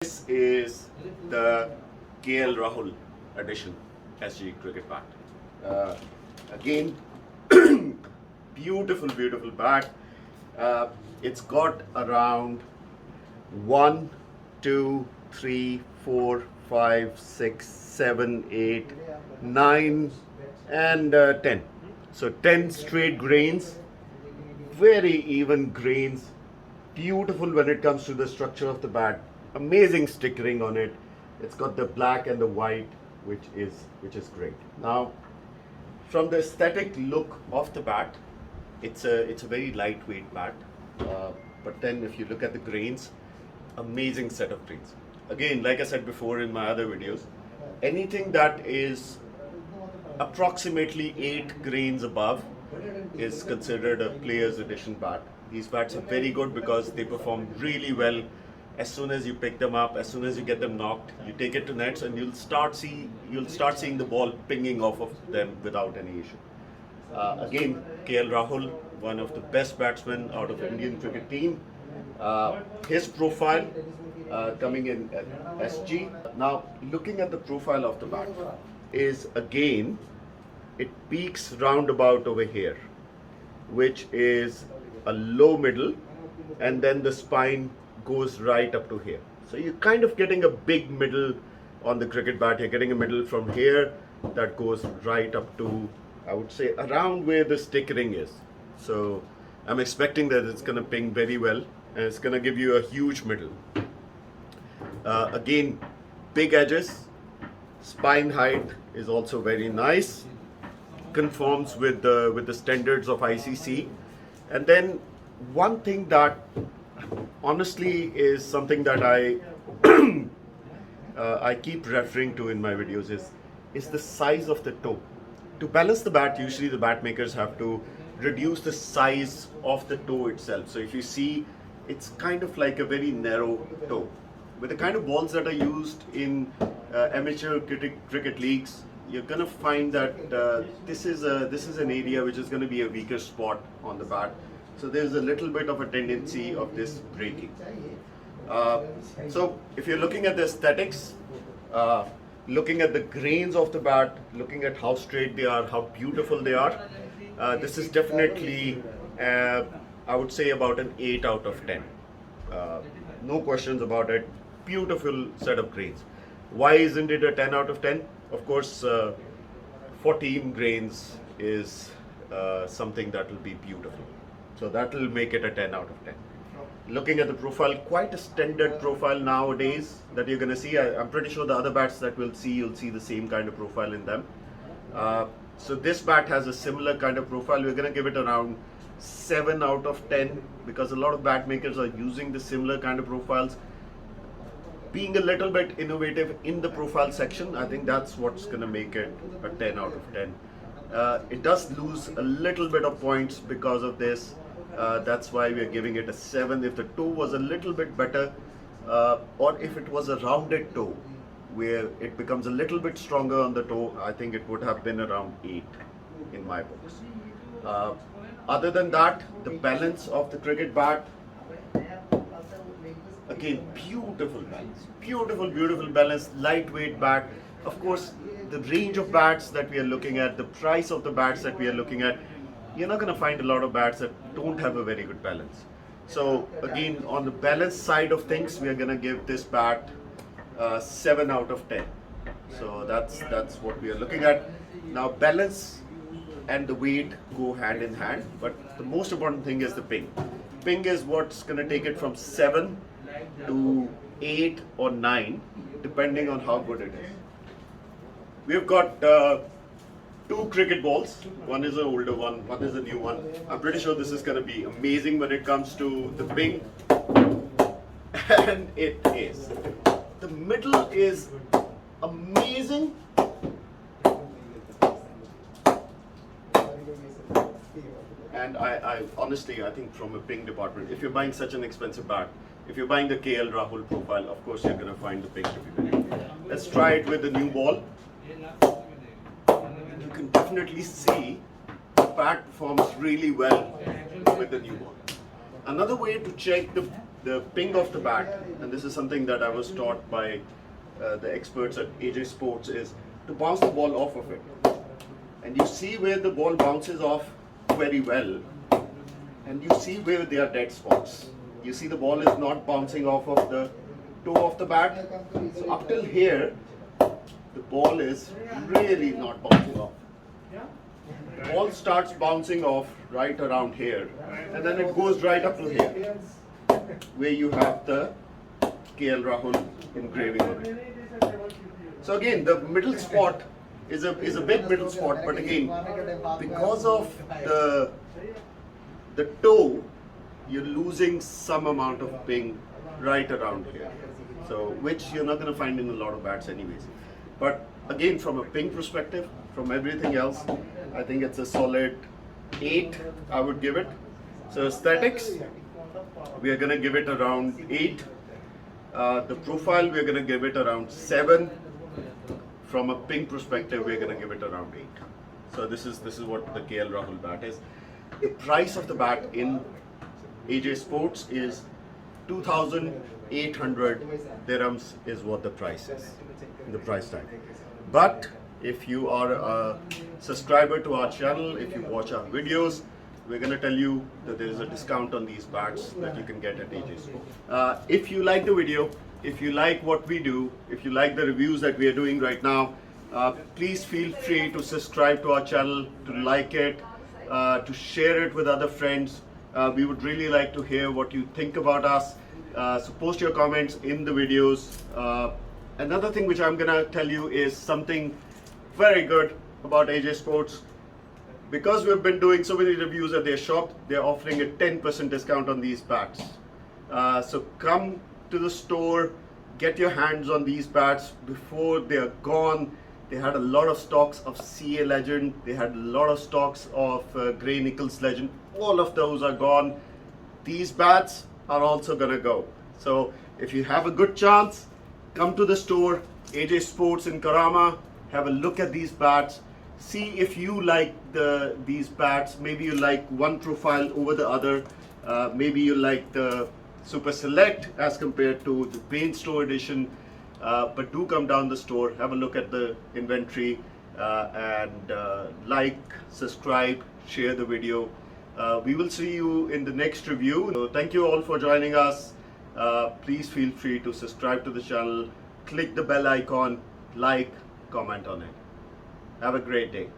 This is the KL Rahul edition SG cricket bat. Again, beautiful bat. It's got around 1, 2, 3, 4, 5, 6, 7, 8, 9, and 10. So 10 straight grains, very even grains, beautiful when it comes to the structure of the bat. Amazing stickering on it. It's got the black and the white, which is great. Now, from the aesthetic look of the bat, it's a very lightweight bat. But then if you look at the grains, amazing set of grains. Again, like I said before in my other videos, anything that is approximately 8 grains above is considered a player's edition bat. These bats are very good because they perform really well. As soon as you pick them up, as soon as you get them knocked, you take it to nets and you'll start seeing the ball pinging off of them without any issue. Again, KL Rahul, one of the best batsmen out of Indian cricket team. His profile coming in at SG. Now, looking at the profile of the bat is again, it peaks roundabout over here, which is a low middle, and then the spine goes right up to here. So you're kind of getting a big middle on the cricket bat. You're getting a middle from here that goes right up to, I would say, around where the stickering is. So I'm expecting that it's going to ping very well and it's going to give you a huge middle. Again, big edges, spine height is also very nice, conforms with the standards of ICC. And then one thing that honestly is something that I keep referring to in my videos is the size of the toe. To balance the bat, usually the bat makers have to reduce the size of the toe itself. So if you see, it's kind of like a very narrow toe. With the kind of balls that are used in amateur cricket leagues, you're gonna find that this is an area which is gonna be a weaker spot on the bat. So there's a little bit of a tendency of this breaking. So if you're looking at the aesthetics, looking at the grains of the bat, looking at how straight they are, how beautiful they are, this is definitely, I would say, about an 8 out of 10. No questions about it. Beautiful set of grains. Why isn't it a 10 out of 10? Of course, 14 grains is something that will be beautiful. So that will make it a 10 out of 10. Looking at the profile, quite a standard profile nowadays that you're going to see. I'm pretty sure the other bats that you'll see the same kind of profile in them. So this bat has a similar kind of profile. We're going to give it around 7 out of 10 because a lot of bat makers are using the similar kind of profiles. Being a little bit innovative in the profile section, I think that's what's going to make it a 10 out of 10. It does lose a little bit of points because of this. That's why we are giving it a 7. If the toe was a little bit better, or if it was a rounded toe, where it becomes a little bit stronger on the toe, I think it would have been around 8 in my books. Other than that, the balance of the cricket bat, again, beautiful balance, beautiful balance, lightweight bat. Of course, the range of bats that we are looking at, the price of the bats that we are looking at, you're not going to find a lot of bats that don't have a very good balance. So again, on the balance side of things, we are going to give this bat 7 out of 10. So that's what we are looking at. Now, balance and the weight go hand in hand, but the most important thing is the ping. Ping is what's going to take it from 7 to 8 or 9, depending on how good it is. We've got 2 cricket balls. One is an older one is a new one. I'm pretty sure this is going to be amazing when it comes to the ping. And it is. The middle is amazing. And I honestly, I think from a ping department, if you're buying such an expensive bat, if you're buying the KL Rahul profile, of course you're going to find the ping to be very good. Let's try it with the new ball. You can definitely see the bat performs really well with the new ball. Another way to check the the ping of the bat, and this is something that I was taught by the experts at AJ Sports, is to bounce the ball off of it. And you see where the ball bounces off very well, and you see where there are dead spots. You see the ball is not bouncing off of the toe of the bat. So up till here, the ball is really not bouncing off. The ball starts bouncing off right around here, and then it goes right up to here, where you have the KL Rahul engraving on it. So again, the middle spot is a big middle spot, but again, because of the toe, you're losing some amount of ping right around here. So which you're not going to find in a lot of bats anyways. But again, from a ping perspective, from everything else, I think it's a solid 8, I would give it. So aesthetics, we are going to give it around 8. The profile, we're going to give it around 7. From a ping perspective, we're going to give it around 8. So this is what the KL Rahul bat is. The price of the bat in AJ Sports is 2,800 dirhams is what the price is, the price tag. But if you are a subscriber to our channel, if you watch our videos, we're going to tell you that there is a discount on these bats that you can get at AJ Sports. If you like the video, if you like what we do, if you like the reviews that we are doing right now, please feel free to subscribe to our channel, to like it, to share it with other friends. We would really like to hear what you think about us. So post your comments in the videos. Another thing which I'm gonna tell you is something very good about AJ Sports. Because we've been doing so many reviews at their shop, they're offering a 10% discount on these bats. So come to the store, get your hands on these bats before they are gone. They had a lot of stocks of CA Legend. They had a lot of stocks of Gray Nichols Legend. All of those are gone. These bats are also gonna go. So if you have a good chance, come to the store, AJ Sports in Karama. Have a look at these bats. See if you like these bats. Maybe you like one profile over the other. Maybe you like the Super Select as compared to the Paint Store Edition. But do come down the store, have a look at the inventory, and like, subscribe, share the video. We will see you in the next review. So thank you all for joining us. Please feel free to subscribe to the channel, click the bell icon, like, comment on it. Have a great day.